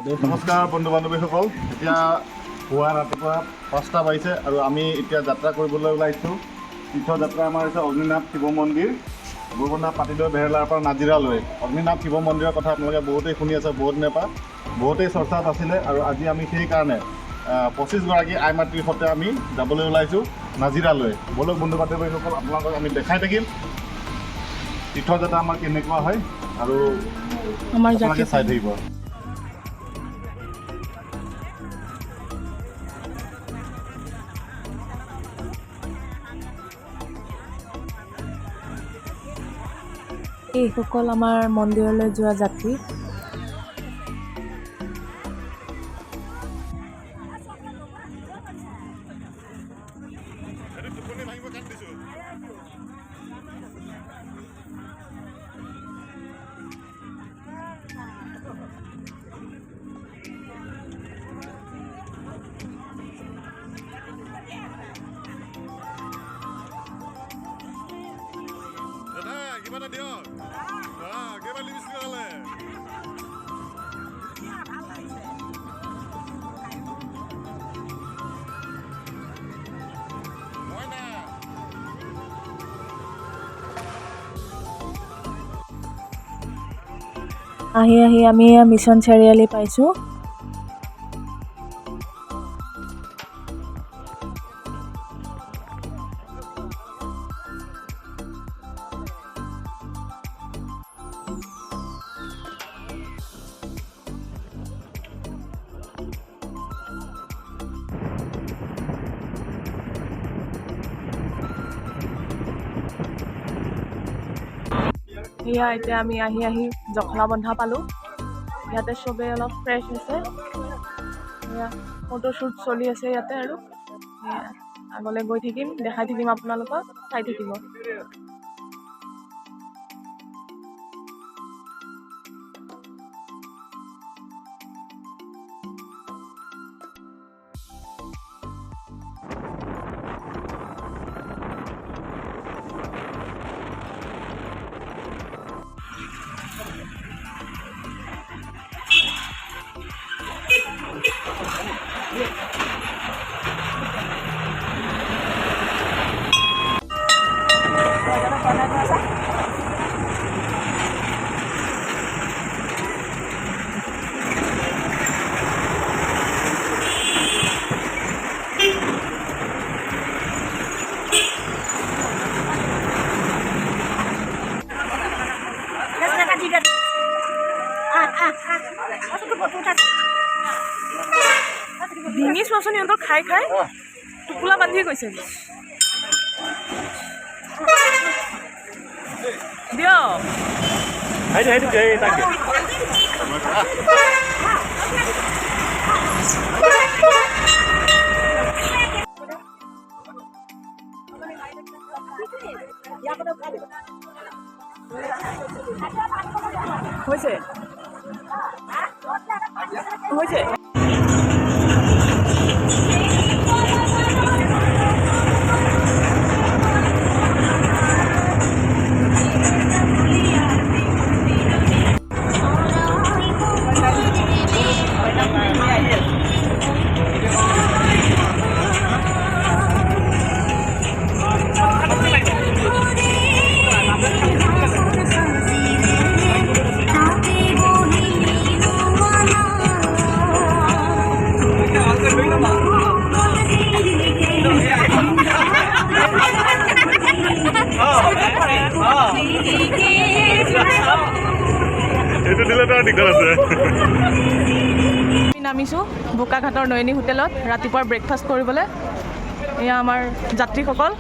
নমস্কাৰ বন্ধু বান্ধৱীসকল, এতিয়া পুৱা ৰাতিপুৱা 5টা বাজিছে আৰু আমি এতিয়া যাত্ৰা কৰিবলৈ ওলাইছোঁ। তীৰ্থযাত্ৰা আমাৰ হৈছে অগ্নিনাভ শিৱ মন্দিৰ, গুৰুবন্ধা পাতিদৈ বেহেলাৰ পৰা নাজিৰালৈ। অগ্নিনাভ শিৱ মন্দিৰৰ কথা আপোনালোকে বহুতেই শুনি আছে, বহুত দিনৰ পৰা বহুতেই চৰ্চাত আছিলে আৰু আজি আমি সেইকাৰণে 25গৰাকী আই মাতৃৰ সৈতে আমি যাবলৈ ওলাইছোঁ নাজিৰালৈ। বলক বন্ধু বান্ধৱীসকল, আপোনালোকক আমি দেখাই থাকিম তীৰ্থযাত্ৰা আমাৰ কেনেকুৱা হয় আৰু আপোনালোকে চাই থাকিব। এইসকল আমাৰ মন্দিৰলৈ যোৱা যাত্ৰী। Gimana dia? Gimana lebih sekali? আহি আমি মিছন চাৰিআলি পাইছোঁ। এয়া এতিয়া আমি আহি জখলাবন্ধা পালোঁ। ইয়াতে চবেই অলপ ফ্ৰেছ হৈছে। এয়া ফটোশ্বুট চলি আছে ইয়াতে আৰু আগলৈ গৈ থাকিম, দেখাই থাকিম আপোনালোকক, চাই থাকিব। ডিঙি চোৱাচোন, সিহঁতৰ খাই টোপোলা বান্ধিয়ে গৈছে। দিয়ক হৈছে নামিছোঁ বোকাঘাটৰ নয়নী হোটেলত ৰাতিপুৱাৰ ব্ৰেকফাষ্ট কৰিবলৈ। এয়া আমাৰ যাত্ৰীসকল।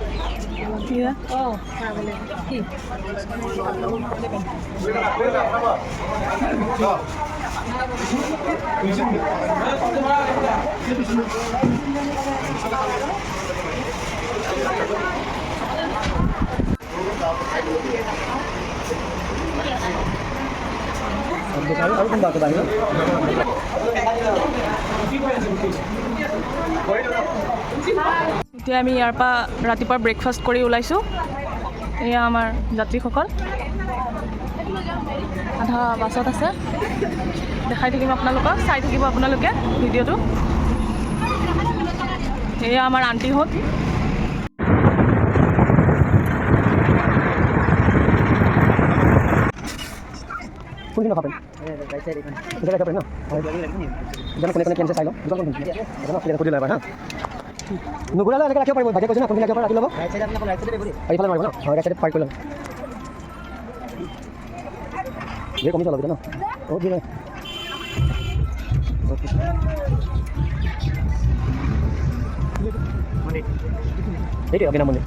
এতিয়া আমি ইয়াৰ পৰা ৰাতিপুৱা ব্ৰেকফাষ্ট কৰি ওলাইছোঁ। এয়া আমাৰ যাত্ৰীসকল, আধা বাছত আছে। দেখাই থাকিম আপোনালোকক, চাই থাকিব আপোনালোকে ভিডিঅ'টো। এয়া আমাৰ আণ্টিহঁত। কোনখিনি খাবেন এটা খাবেন না যেন কোনে কোনে কেনছে চাই লওঁ দুজন কোন সুধি ল'ব হা নুঘূৰালে এনেকৈ ৰাখিব পাৰিব ভাগে কৈছে না কোনখিনি ৰাখিব ৰাখি ল'ব এইফালে মাৰিব ন হয় ৰাইট চাইডে পাৰ্ক কৰি ল'ম এই কমি চলাব ন অ' ঠিক আছে এইটোৱে অগ্নিনাভ মন্দিৰ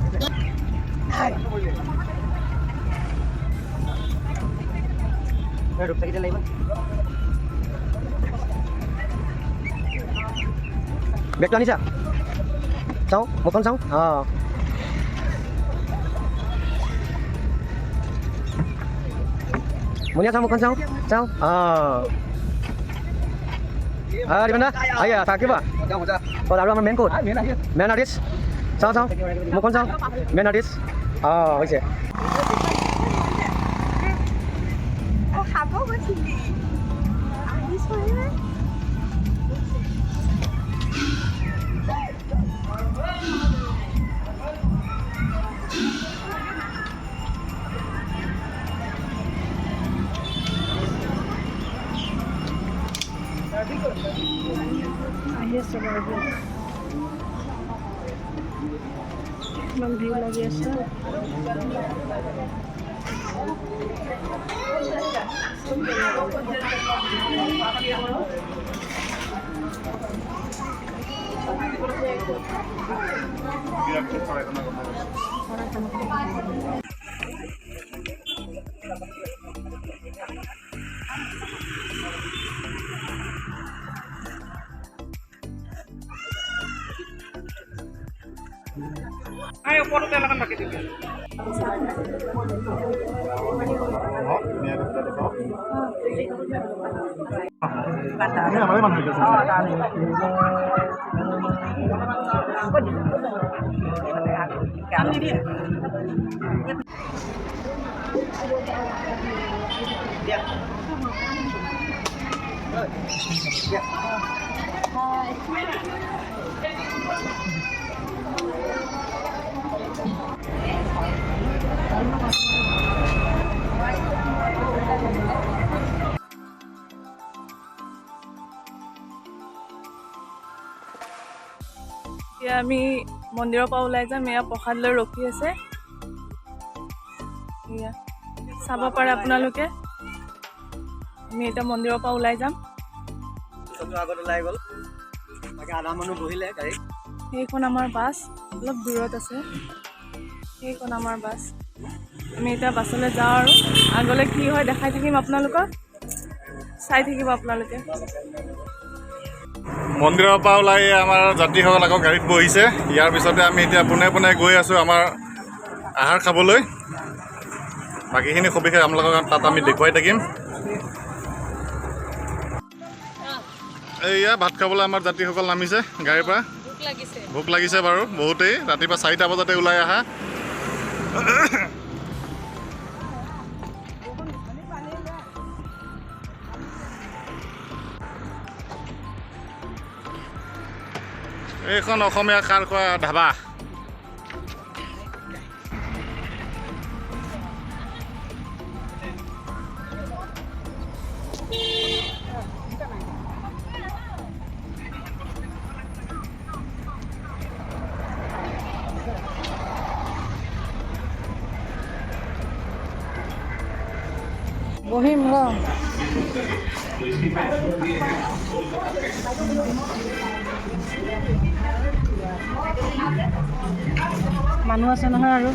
বেগটো আনিছা চাওঁ মুখখন চাওঁ অঁ মুনিয়া চাওঁ মুখখন চাওঁ চাওঁ অঁ দিবেন দা আইয়া থাকিবা আৰু আমাৰ মেইন ক'ত মেইন আৰ্টিষ্ট চাওঁ চাওঁ মুখখন চাওঁ মেইন আৰ্টিষ্ট অঁ হৈছে খাব গৈছিলি আহিছহে আহি আছে বাৰু ইমান ভিৰ লাগি আছে এতিয়া আমি মন্দিৰৰ পৰা ওলাই যাম এয়া প্ৰসাদ লৈ ৰখি আছে এয়া চাব পাৰে আপোনালোকে আমি এতিয়া মন্দিৰৰ পৰা ওলাই যাম আগত ওলাই গ'ল বাকী আধা মানুহ বহিলে গাড়ীত সেইখন আমাৰ বাছ অলপ দূৰত আছে সেইখন আমাৰ বাছ আমি এতিয়া বাছলৈ যাওঁ আৰু আগলৈ কি হয় দেখাই থাকিম আপোনালোকক চাই থাকিব আপোনালোকে মন্দিৰৰ পৰা ওলাই আমাৰ যাত্ৰীসকল আকৌ গাড়ীত বহিছে ইয়াৰ পিছতে আমি এতিয়া পোনে পোনে গৈ আছোঁ আমাৰ আহাৰ খাবলৈ বাকীখিনি সবিশেষ আপোনালোকক তাত আমি দেখুৱাই থাকিম এয়া ভাত খাবলৈ আমাৰ যাত্ৰীসকল নামিছে গাড়ীৰ পৰা ভোক লাগিছে বাৰু বহুতেই ৰাতিপুৱা 4টা বজাতে ওলাই আহা এইখন অসমীয়া খাৰ খোৱা ধাবা বহিম ৰ মানুহ আছে নহয় আৰু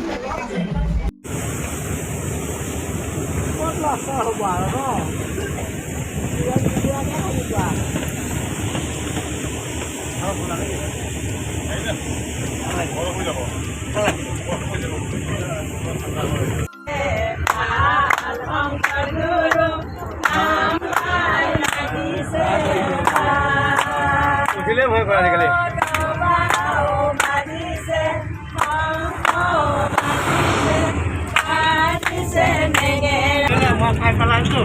ভয় কৰে আজিকালি মই খাই পেলাইছোঁ